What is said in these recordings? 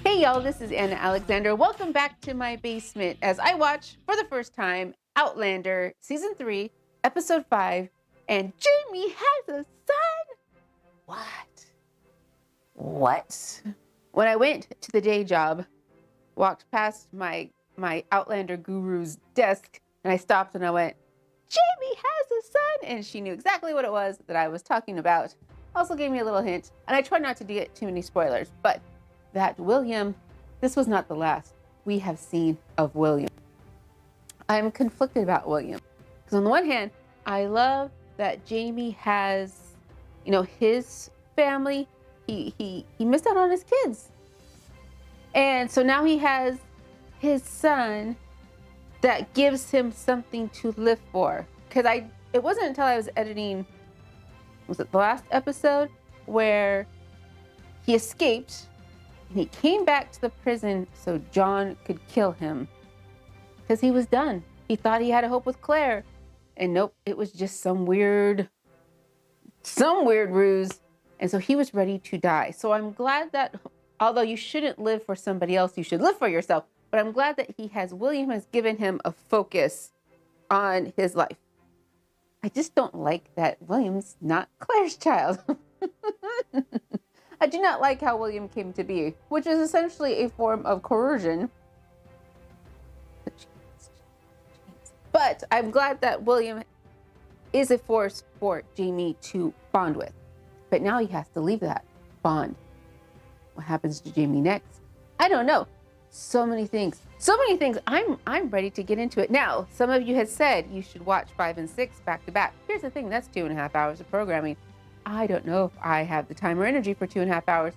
Hey y'all, this is Anna Alexander. Welcome back to my basement as I watch for the first time Outlander Season 3, Episode 5, and Jamie has a son. What? When I went to the day job, walked past my Outlander guru's desk, and I stopped and I went, Jamie has a son! And she knew exactly what it was that I was talking about. Also gave me a little hint, and I try not to get too many spoilers, but that William, this was not the last we have seen of William. I'm conflicted about William, because on the one hand, I love that Jamie has, his family. He missed out on his kids. And so now he has his son that gives him something to live for. Because it wasn't until I was editing, was it the last episode, where he escaped and he came back to the prison so John could kill him. Because he was done. He thought he had a hope with Claire. And nope, it was just some weird ruse. And so he was ready to die. So I'm glad that, although you shouldn't live for somebody else, you should live for yourself. But I'm glad that William has given him a focus on his life. I just don't like that William's not Claire's child. I do not like how William came to be, which is essentially a form of coercion. But I'm glad that William is a force for Jamie to bond with. But now he has to leave that bond. What happens to Jamie next? I don't know. So many things. I'm ready to get into it. Now, some of you had said you should watch 5 and 6 back to back. Here's the thing, that's 2.5 hours of programming. I don't know if I have the time or energy for 2.5 hours.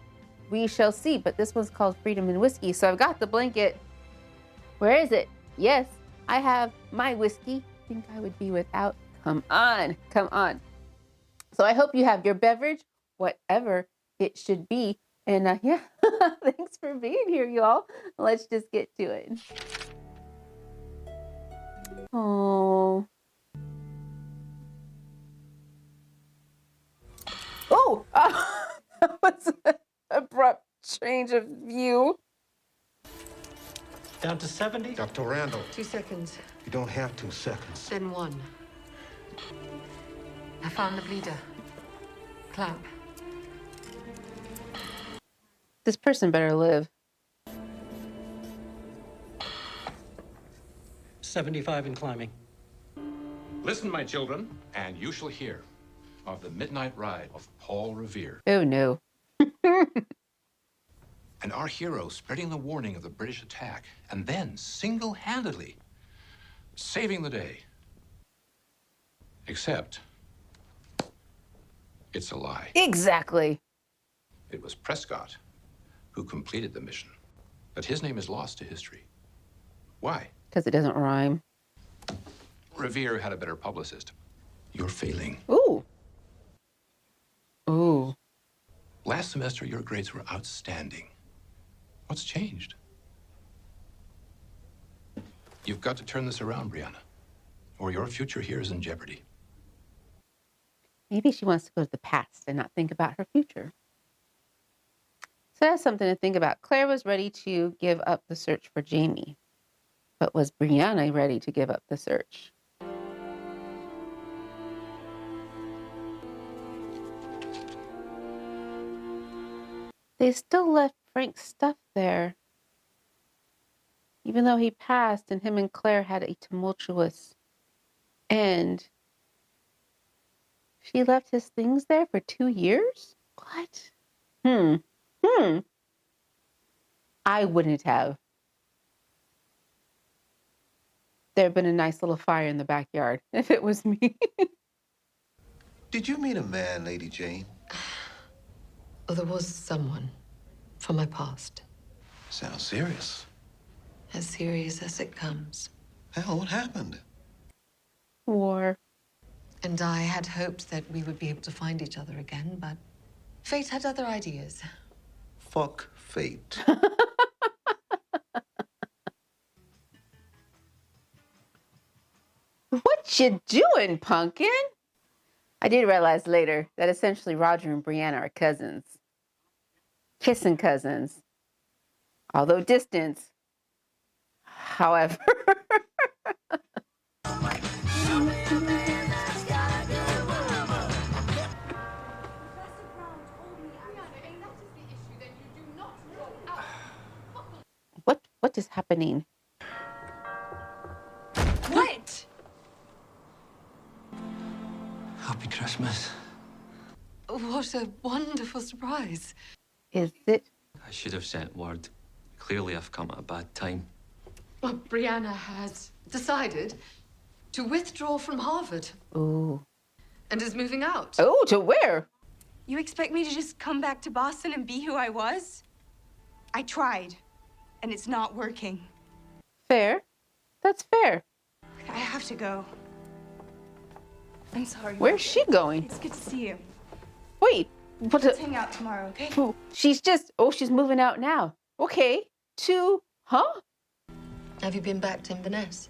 We shall see, but this one's called Freedom and Whiskey. So I've got the blanket. Where is it? Yes, I have my whiskey. Think I would be without? Come on. So I hope you have your beverage, whatever it should be. And thanks for being here, y'all. Let's just get to it. Oh. That was an abrupt change of view. Down to 70? Dr. Randall. 2 seconds. You don't have 2 seconds. Then 1. I found the bleeder. Clamp. This person better live. 75 and climbing. Listen, my children, and you shall hear of the midnight ride of Paul Revere. Oh, no. And our hero spreading the warning of the British attack and then single-handedly saving the day. Except it's a lie. Exactly. It was Prescott who completed the mission, but his name is lost to history. Why? Because it doesn't rhyme. Revere had a better publicist. You're failing. Ooh. Last semester, your grades were outstanding. What's changed? You've got to turn this around, Brianna, or your future here is in jeopardy. Maybe she wants to go to the past and not think about her future. So that's something to think about. Claire was ready to give up the search for Jamie, but was Brianna ready to give up the search? They still left Frank's stuff there. Even though he passed and him and Claire had a tumultuous end. She left his things there for 2 years? What? I wouldn't have. There'd been a nice little fire in the backyard if it was me. Did you meet a man, Lady Jane? Oh, there was someone from my past. Sounds serious. As serious as it comes. Hell, what happened? War. And I had hoped that we would be able to find each other again, but fate had other ideas. Fuck fate. What you doing, pumpkin? I did realize later that essentially Roger and Brianna are cousins. Kissing cousins. Although distance. However. What is happening? What? Happy Christmas. What a wonderful surprise. Is it? I should have sent word. Clearly, I've come at a bad time. Well, Brianna has decided to withdraw from Harvard Ooh. and is moving out. Oh, to where? You expect me to just come back to Boston and be who I was? I tried, and it's not working. Fair. That's fair. I have to go. I'm sorry. Where's she going? It's good to see you. Wait. What? Let's hang out tomorrow, okay? She's moving out now. Okay. Huh? Have you been back to Inverness?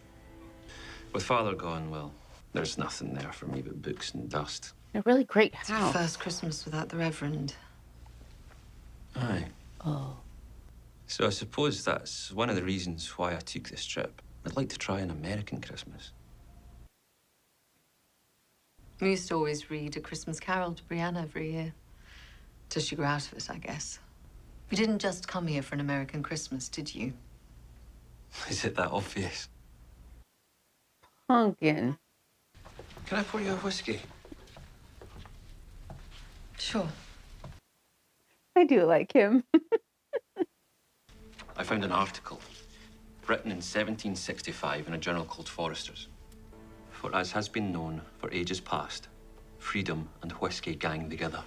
With Father gone, well, there's nothing there for me but books and dust. A really great It's your house. first Christmas without the Reverend. Aye. Oh. So I suppose that's one of the reasons why I took this trip. I'd like to try an American Christmas. We used to always read A Christmas Carol to Brianna every year. Till she grew out of it, I guess. You didn't just come here for an American Christmas, did you? Is it that obvious? Pumpkin. Can I pour you a whiskey? Sure. I do like him. I found an article written in 1765 in a journal called Foresters. For as has been known for ages past, freedom and whiskey gang together.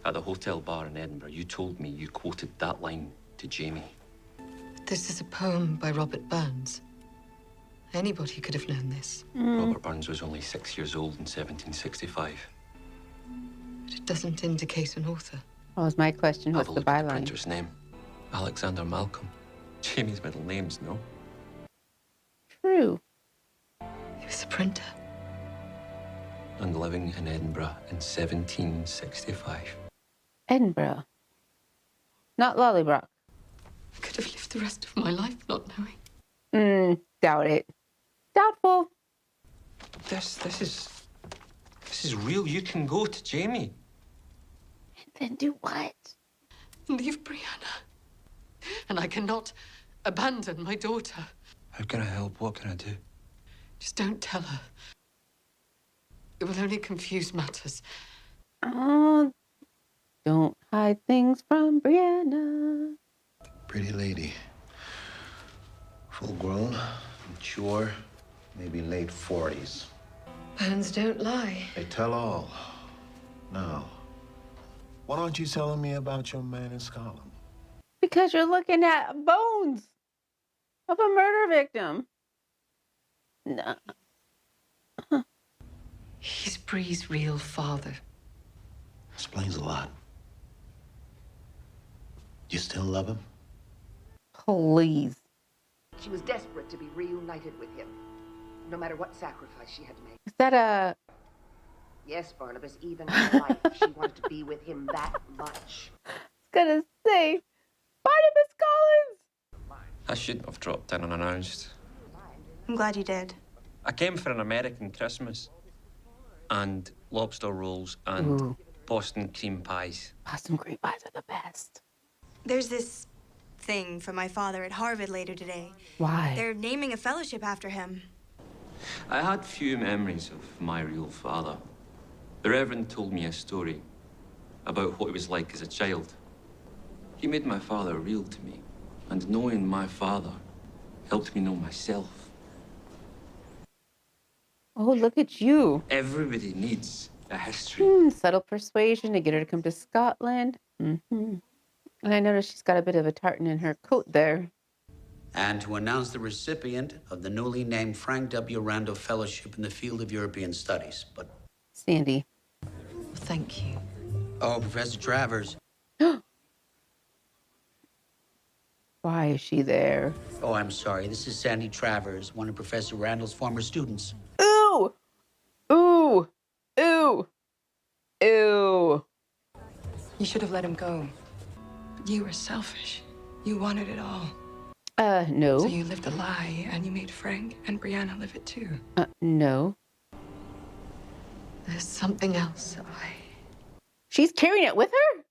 At the hotel bar in Edinburgh, you told me you quoted that line to Jamie. This is a poem by Robert Burns. Anybody could have known this. Robert Burns was only 6 years old in 1765. But it doesn't indicate an author. What was my question? What's Have a the look at the byline? printer's name. Alexander Malcolm. Jamie's middle name's no. True. He was a printer. And living in Edinburgh in 1765. Edinburgh. Not Lollybrook. I could have lived the rest of my life not knowing. Doubt it. Doubtful. This is real. You can go to Jamie. Then do what? Leave Brianna. And I cannot abandon my daughter. How can I help? What can I do? Just don't tell her. It will only confuse matters. Oh, don't hide things from Brianna. Pretty lady. Full grown, mature, maybe late 40s. Burns don't lie. They tell all. Now, why aren't you telling me about your man in Scotland? Because you're looking at bones of a murder victim. No. He's Bree's real father. Explains a lot. You still love him? Please. She was desperate to be reunited with him, no matter what sacrifice she had to make. Is that a... Yes, Barnabas, even in life, she wanted to be with him that much. I was gonna say, Barnabas Collins! I shouldn't have dropped in unannounced. I'm glad you did. I came for an American Christmas. And lobster rolls and Ooh. Boston cream pies. Boston cream pies are the best. There's this thing for my father at Harvard later today. Why? They're naming a fellowship after him. I had few memories of my real father. The Reverend told me a story about what he was like as a child. He made my father real to me, and knowing my father helped me know myself. Oh, look at you. Everybody needs a history. Subtle persuasion to get her to come to Scotland. And I noticed she's got a bit of a tartan in her coat there. And to announce the recipient of the newly named Frank W. Randall Fellowship in the field of European Studies. But Sandy. Thank you. oh, Professor Travers. Why is she there? Oh, I'm sorry. This is Sandy Travers, one of Professor Randall's former students. Ooh! Ooh! Ooh! Ooh! You should have let him go. You were selfish. You wanted it all. No. So you lived a lie, and you made Frank and Brianna live it too. No. There's something else She's carrying it with her?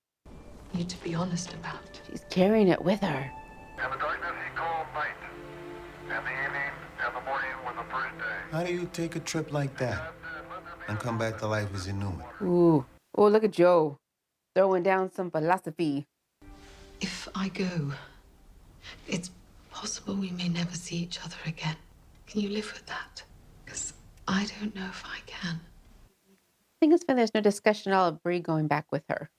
I need to be honest about. She's carrying it with her. And the darkness he called night, and the evening and the morning was the first day. How do you take a trip like that and come back to life as you knew it? Ooh. Oh, look at Joe. Throwing down some philosophy. If I go, it's possible we may never see each other again. Can you live with that? Because I don't know if I can. I think it's when there's no discussion at all of Bree going back with her.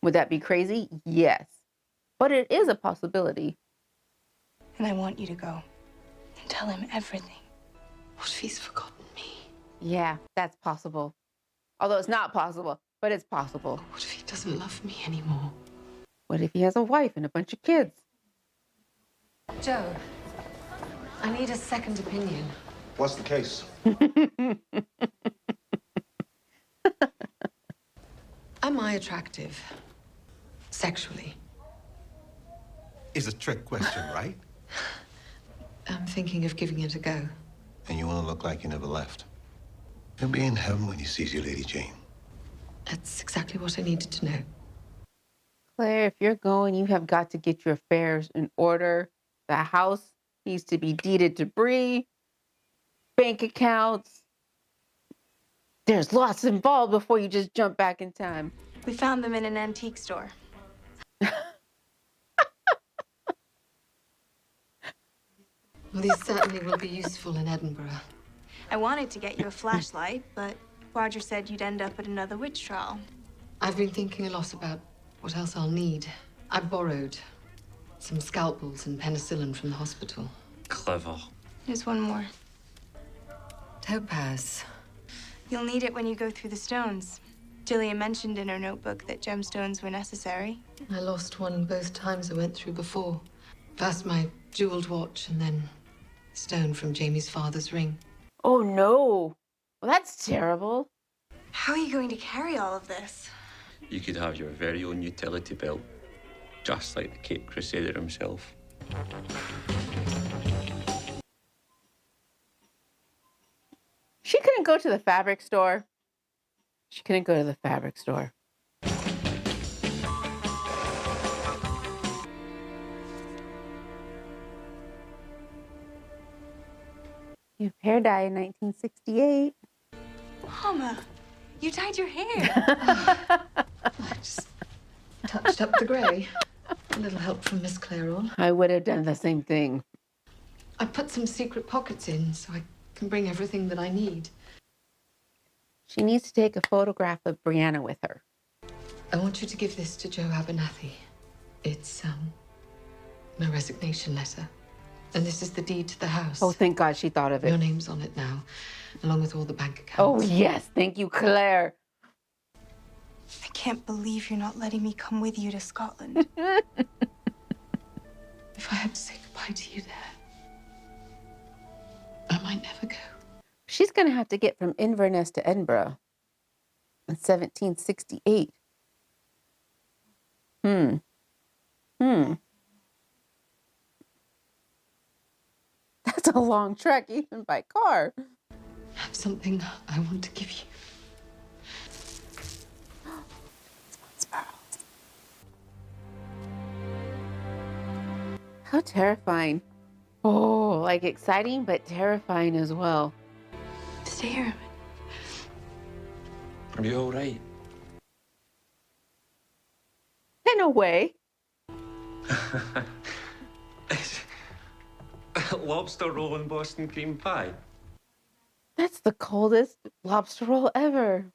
Would that be crazy? Yes. But it is a possibility. And I want you to go and tell him everything. What if he's forgotten me? Yeah, that's possible. Although it's not possible, but it's possible. What if he doesn't love me anymore? What if he has a wife and a bunch of kids? Joe, I need a second opinion. What's the case? Am I attractive? Sexually? It's a trick question, right? I'm thinking of giving it a go. And you want to look like you never left. He'll be in heaven when he sees you, Lady Jane. That's exactly what I needed to know. Claire, if you're going, you have got to get your affairs in order. The house needs to be deeded to Bree. Bank accounts. There's lots involved before you just jump back in time. We found them in an antique store. Well, these certainly will be useful in Edinburgh. I wanted to get you a flashlight, but Roger said you'd end up at another witch trial. I've been thinking a lot about what else I'll need. I borrowed some scalpels and penicillin from the hospital. Clever. There's one more. Topaz. You'll need it when you go through the stones. Jillian mentioned in her notebook that gemstones were necessary. I lost one both times I went through before. First my jeweled watch, and then a stone from Jamie's father's ring. Oh, no. Well, that's terrible. How are you going to carry all of this? You could have your very own utility belt, just like the Cape Crusader himself. She couldn't go to the fabric store. She couldn't go to the fabric store. You have hair dye in 1968. Mama, you dyed your hair. I just touched up the grey. A little help from Miss Clairol. I would have done the same thing. I put some secret pockets in so I can bring everything that I need. She needs to take a photograph of Brianna with her. I want you to give this to Joe Abernathy. It's, my resignation letter. And this is the deed to the house. Oh, thank God she thought of it. Your name's on it now, along with all the bank Oh, accounts. yes. Thank you, Claire. I can't believe you're not letting me come with you to Scotland. If I had to say goodbye to you there, I might never go. She's going to have to get from Inverness to Edinburgh in 1768. That's a long trek, even by car. I have something I want to give you. How terrifying. Oh, like exciting, but terrifying as well. Stay here. Are you all right? In a way. Lobster roll and Boston cream pie. That's the coldest lobster roll ever.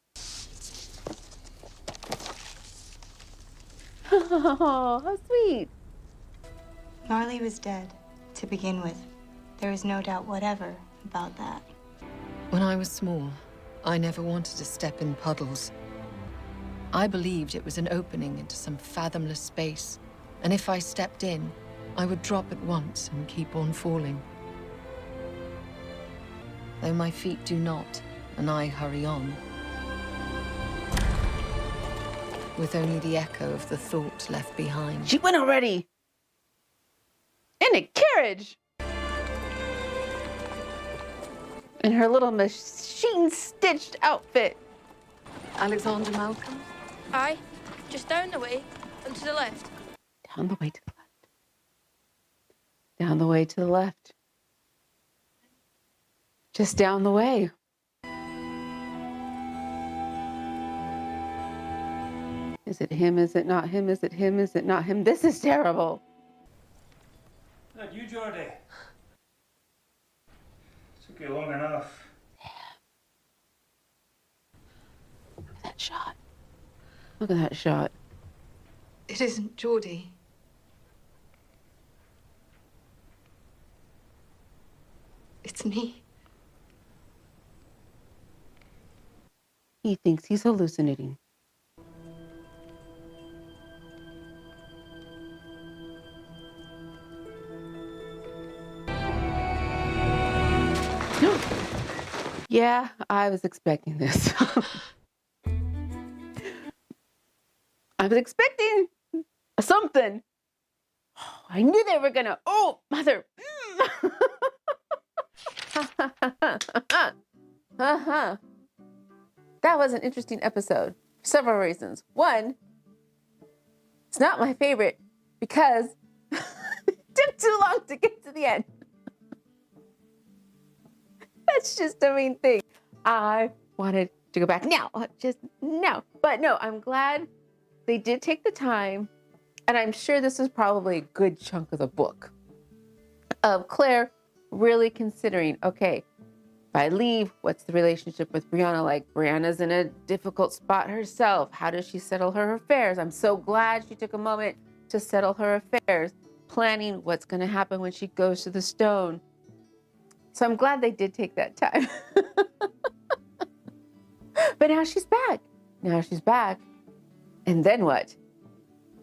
Oh, how sweet. Marley was dead, to begin with. There is no doubt whatever about that. When I was small, I never wanted to step in puddles. I believed it was an opening into some fathomless space, and if I stepped in, I would drop at once and keep on falling. Though my feet do not, and I hurry on. with only the echo of the thought left behind. She went already. In a carriage. In her little machine-stitched outfit. Alexander Malcolm? Aye, just down the way and to the left. Down the way to the left. Down the way to the left. Just down the way. Is it him? Is it not him? Is it him? Is it not him? This is terrible. Is that you, Geordie? Took you long enough. Look at that shot. Look at that shot. It isn't Geordie. It's me. He thinks he's hallucinating. Yeah, I was expecting this. I was expecting something. I knew they were gonna. Oh, mother. That was an interesting episode for several reasons. One, it's not my favorite because it took too long to get to the end. That's just the main thing. I wanted to go back now, just now. But no, I'm glad they did take the time. And I'm sure this is probably a good chunk of the book of Claire really considering, okay, if I leave, what's the relationship with Brianna like? Brianna's in a difficult spot herself. How does she settle her affairs? I'm so glad she took a moment to settle her affairs, planning what's going to happen when she goes to the stone. So I'm glad they did take that time. But now she's back. Now she's back. And then what?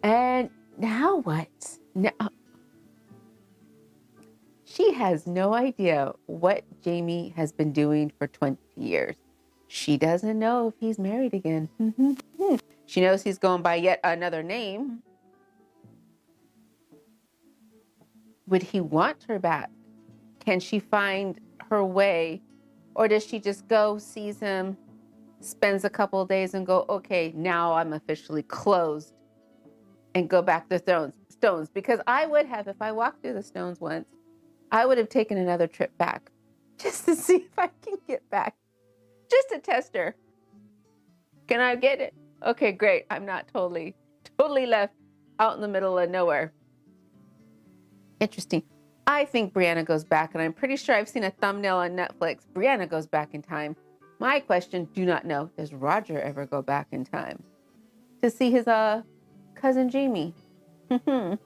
And now what? Now, she has no idea what Jamie has been doing for 20 years. She doesn't know if he's married again. She knows he's going by yet another name. Would he want her back? Can she find her way? Or does she just go, sees him, spends a couple of days and go, okay, now I'm officially closed, and go back to the stones? Because I would have, if I walked through the stones once, I would have taken another trip back just to see if I can get back, just to test her. Can I get it? Okay, great. I'm not totally left out in the middle of nowhere. Interesting. I think Brianna goes back, and I'm pretty sure I've seen a thumbnail on Netflix. Brianna goes back in time. My question, do not know, does Roger ever go back in time to see his cousin Jamie? And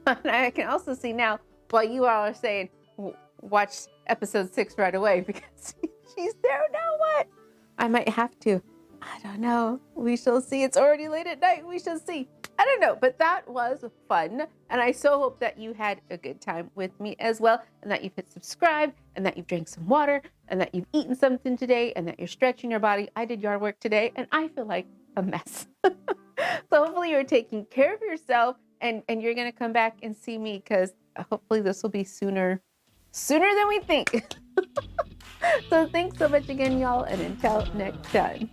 I can also see now, while you all are saying, watch episode 6 right away, because she's there now. What? I might have to. I don't know. We shall see. It's already late at night. We shall see. I don't know, but that was fun. And I so hope that you had a good time with me as well, and that you've hit subscribe, and that you've drank some water, and that you've eaten something today, and that you're stretching your body. I did yard work today, and I feel like a mess. So hopefully you're taking care of yourself, and you're going to come back and see me, because hopefully this will be sooner than we think. So thanks so much again, y'all, and until next time.